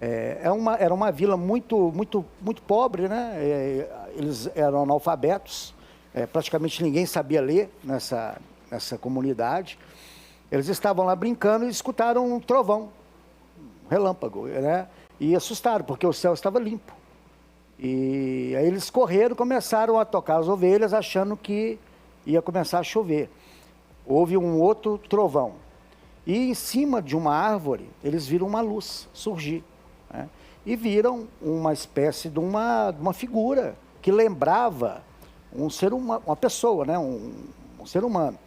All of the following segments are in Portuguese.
Era uma vila muito pobre, né? Eles eram analfabetos, praticamente ninguém sabia ler nessa comunidade. Eles estavam lá brincando e escutaram um trovão, um relâmpago, né? E assustaram, porque o céu estava limpo. E aí eles correram, começaram a tocar as ovelhas, achando que ia começar a chover. Houve um outro trovão. E em cima de uma árvore, eles viram uma luz surgir, né? E viram uma espécie de uma figura que lembrava um ser humano, uma pessoa, né? Um ser humano,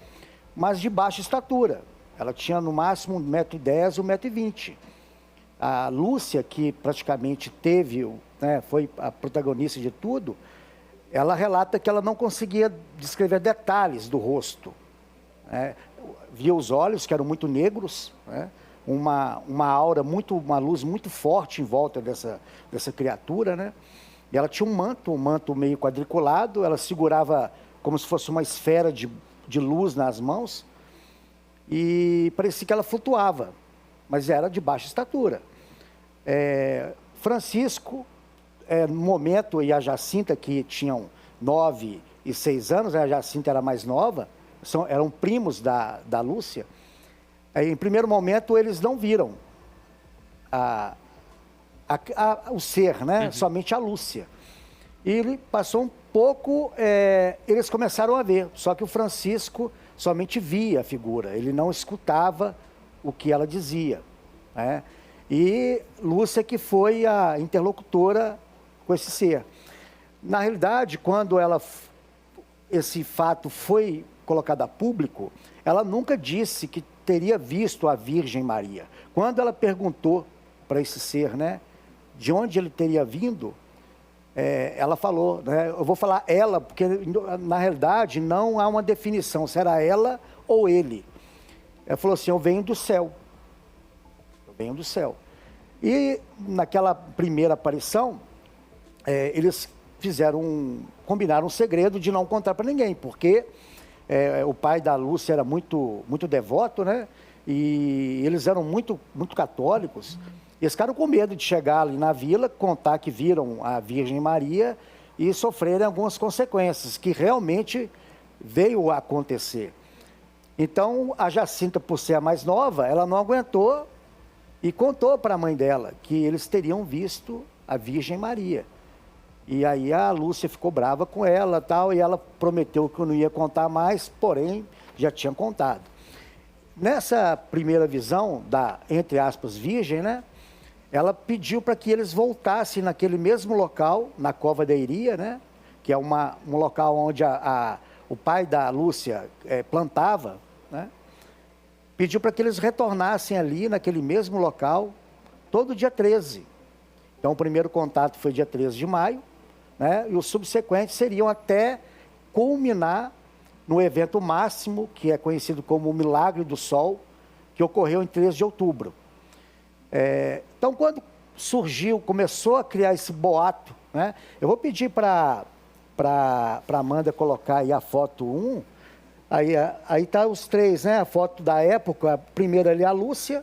mas de baixa estatura. Ela tinha no máximo 1,10 m, 1,20 m. A Lúcia, que praticamente foi a protagonista de tudo, ela relata que ela não conseguia descrever detalhes do rosto, né? Via os olhos, que eram muito negros, né? Uma aura, uma luz muito forte em volta dessa criatura, né? E ela tinha um manto meio quadriculado, ela segurava como se fosse uma esfera de luz nas mãos, e parecia que ela flutuava, mas era de baixa estatura. Francisco, no momento, e a Jacinta, que tinham 9 e 6 anos, a Jacinta era mais nova, eram primos da Lúcia. Em primeiro momento, eles não viram o ser, né? Uhum. Somente a Lúcia. E ele passou um pouco, eles começaram a ver, só que o Francisco somente via a figura, ele não escutava o que ela dizia, né? E Lúcia que foi a interlocutora com esse ser. Na realidade, quando esse fato foi colocado a público, ela nunca disse que teria visto a Virgem Maria. Quando ela perguntou para esse ser, né, de onde ele teria vindo, ela falou, né, eu vou falar ela, porque na realidade não há uma definição se era ela ou ele. Ela falou assim: eu venho do céu. Eu venho do céu. E naquela primeira aparição, eles combinaram um segredo de não contar para ninguém, porque o pai da Lúcia era muito devoto, né? E eles eram muito católicos. Eles ficaram com medo de chegar ali na vila, contar que viram a Virgem Maria e sofrerem algumas consequências, que realmente veio a acontecer. Então, a Jacinta, por ser a mais nova, ela não aguentou e contou para a mãe dela que eles teriam visto a Virgem Maria. E aí a Lúcia ficou brava com ela, tal, e ela prometeu que não ia contar mais, porém, já tinha contado. Nessa primeira visão da, entre aspas, Virgem, né? Ela pediu para que eles voltassem naquele mesmo local, na Cova da Iria, né? Que é um local onde o pai da Lúcia plantava, né? Pediu para que eles retornassem ali, naquele mesmo local, todo dia 13. Então, o primeiro contato foi dia 13 de maio, né? E os subsequentes seriam até culminar no evento máximo, que é conhecido como o Milagre do Sol, que ocorreu em 13 de outubro. Então, quando começou a criar esse boato, né? Eu vou pedir para Amanda colocar aí a foto 1. Aí tá os três, né? A foto da época, a primeira ali a Lúcia,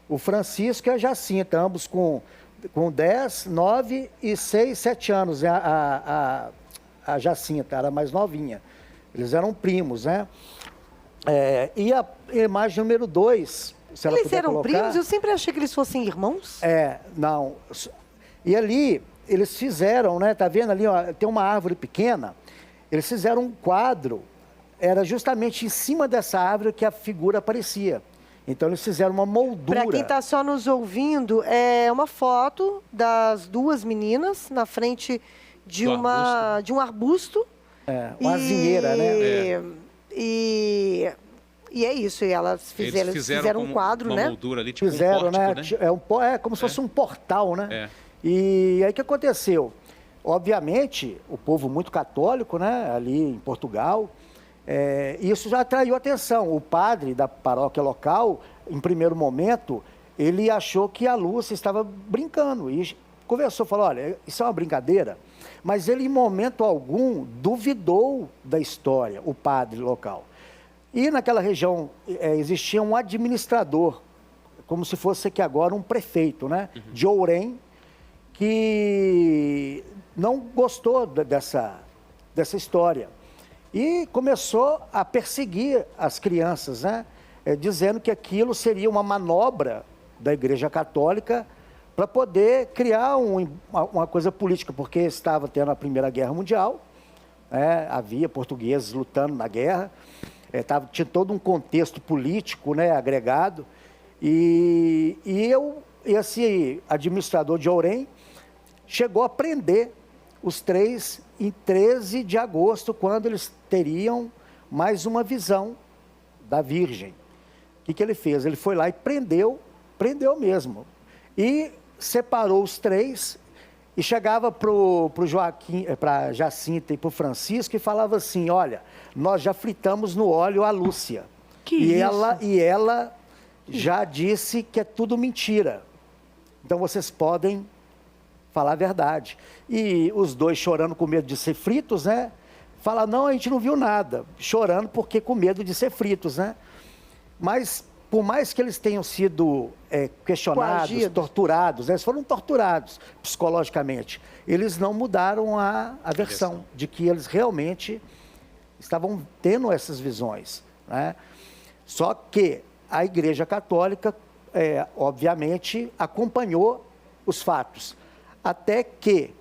o Francisco e a Jacinta, ambos com 10, 9 e 6, 7 anos. A Jacinta era mais novinha. Eles eram primos, né? E a imagem número 2, se ela eles puder eram colocar. primos? Eu sempre achei que eles fossem irmãos. Não. E ali, eles fizeram, né? Tá vendo ali, ó, tem uma árvore pequena. Eles fizeram um quadro, era justamente em cima dessa árvore que a figura aparecia. Então, eles fizeram uma moldura. Para quem está só nos ouvindo, é uma foto das duas meninas na frente de um arbusto. Uma azinheira, né? E é isso, e elas fizeram um quadro, né? Uma moldura ali, tipo fizeram, um pórtico, né? Como se fosse um portal, né? E aí o que aconteceu? Obviamente, o povo muito católico, né? Ali em Portugal, isso já atraiu atenção. O padre da paróquia local, em primeiro momento, ele achou que a Lúcia estava brincando e conversou, falou: olha, isso é uma brincadeira. Mas ele, em momento algum, duvidou da história, o padre local. E naquela região existia um administrador como se fosse aqui agora um prefeito, né, de Ourém, que não gostou dessa história e começou a perseguir as crianças, né, dizendo que aquilo seria uma manobra da Igreja Católica para poder criar uma coisa política, porque estava tendo a Primeira Guerra Mundial, havia portugueses lutando na guerra, tinha todo um contexto político, né, agregado, e esse administrador de Ourém chegou a prender os três em 13 de agosto, quando eles teriam mais uma visão da Virgem. O que ele fez? Ele foi lá e prendeu mesmo, e separou os três e chegava para Jacinta e para o Francisco e falava assim: olha, nós já fritamos no óleo a Lúcia. E ela já disse que é tudo mentira. Então vocês podem falar a verdade. E os dois chorando com medo de ser fritos, né? Fala, não, a gente não viu nada. Chorando porque com medo de ser fritos, né? Mas por mais que eles tenham sido questionados, coagidos, torturados, eles foram torturados psicologicamente, eles não mudaram a versão de que eles realmente estavam tendo essas visões, né? Só que a Igreja Católica, obviamente, acompanhou os fatos, até que,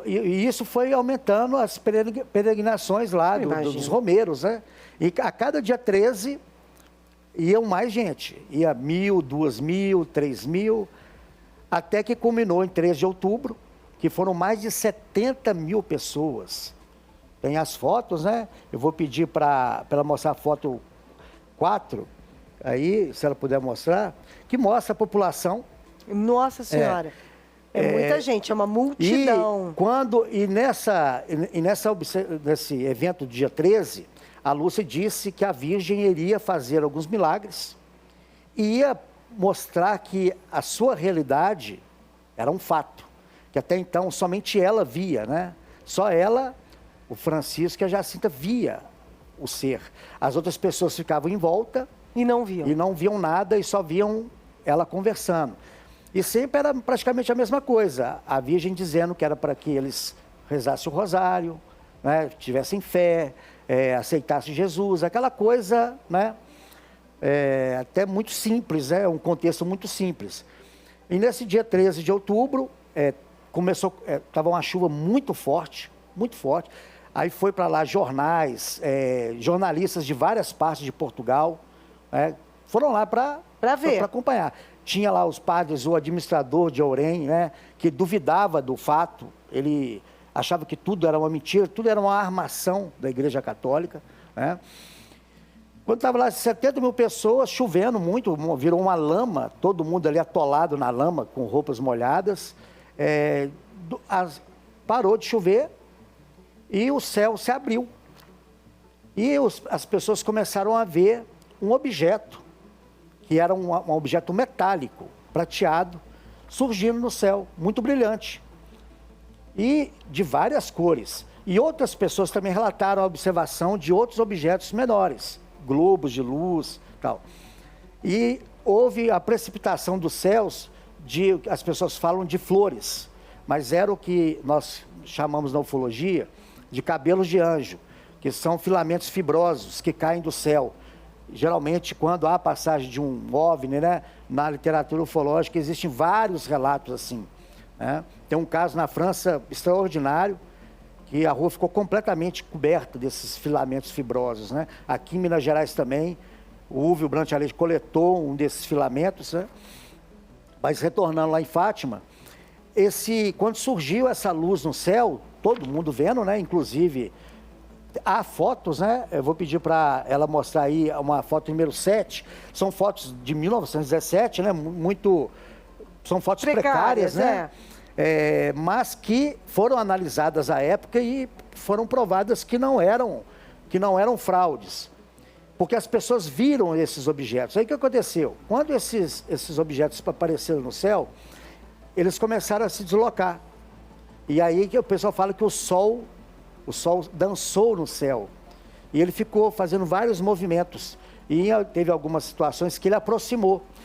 e isso foi aumentando as peregrinações lá dos romeiros, né? E a cada dia 13... iam mais gente, ia 1.000, 2.000, 3.000, até que culminou em 13 de outubro, que foram mais de 70 mil pessoas. Tem as fotos, né? Eu vou pedir para ela mostrar a foto 4, aí, se ela puder mostrar, que mostra a população. Nossa Senhora, muita gente, é uma multidão. Nesse evento do dia 13, a Lúcia disse que a Virgem iria fazer alguns milagres e ia mostrar que a sua realidade era um fato, que até então somente ela via, né? Só ela, o Francisco e a Jacinta via o ser. As outras pessoas ficavam em volta e não viam nada e só viam ela conversando. E sempre era praticamente a mesma coisa, a Virgem dizendo que era para que eles rezassem o rosário, né? Tivessem fé, aceitasse Jesus, aquela coisa, né? Até muito simples, um contexto muito simples. E nesse dia 13 de outubro, estava uma chuva muito forte, aí foi para lá jornais, jornalistas de várias partes de Portugal, foram lá para acompanhar. Tinha lá os padres, o administrador de Ourém, né, que duvidava do fato, ele achava que tudo era uma mentira, tudo era uma armação da Igreja Católica, né? Quando estava lá 70 mil pessoas, chovendo muito, virou uma lama, todo mundo ali atolado na lama, com roupas molhadas, parou de chover e o céu se abriu. E as pessoas começaram a ver um objeto, que era um objeto metálico, prateado, surgindo no céu, muito brilhante. E de várias cores. E outras pessoas também relataram a observação de outros objetos menores, globos de luz, tal. E houve a precipitação dos céus as pessoas falam de flores, mas era o que nós chamamos na ufologia de cabelos de anjo, que são filamentos fibrosos que caem do céu. Geralmente, quando há a passagem de um OVNI, né, na literatura ufológica, existem vários relatos assim, né? Tem um caso na França extraordinário, que a rua ficou completamente coberta desses filamentos fibrosos, né? Aqui em Minas Gerais também, o Uwe Brandt coletou um desses filamentos, né? Mas retornando lá em Fátima, quando surgiu essa luz no céu, todo mundo vendo, né? Inclusive, há fotos, né? Eu vou pedir para ela mostrar aí uma foto número 7, são fotos de 1917, né? São fotos precárias, né? Mas que foram analisadas à época e foram provadas que não eram fraudes, porque as pessoas viram esses objetos. Aí o que aconteceu? Quando esses objetos apareceram no céu, eles começaram a se deslocar. E aí que o pessoal fala que o sol dançou no céu. E ele ficou fazendo vários movimentos. E teve algumas situações que ele aproximou.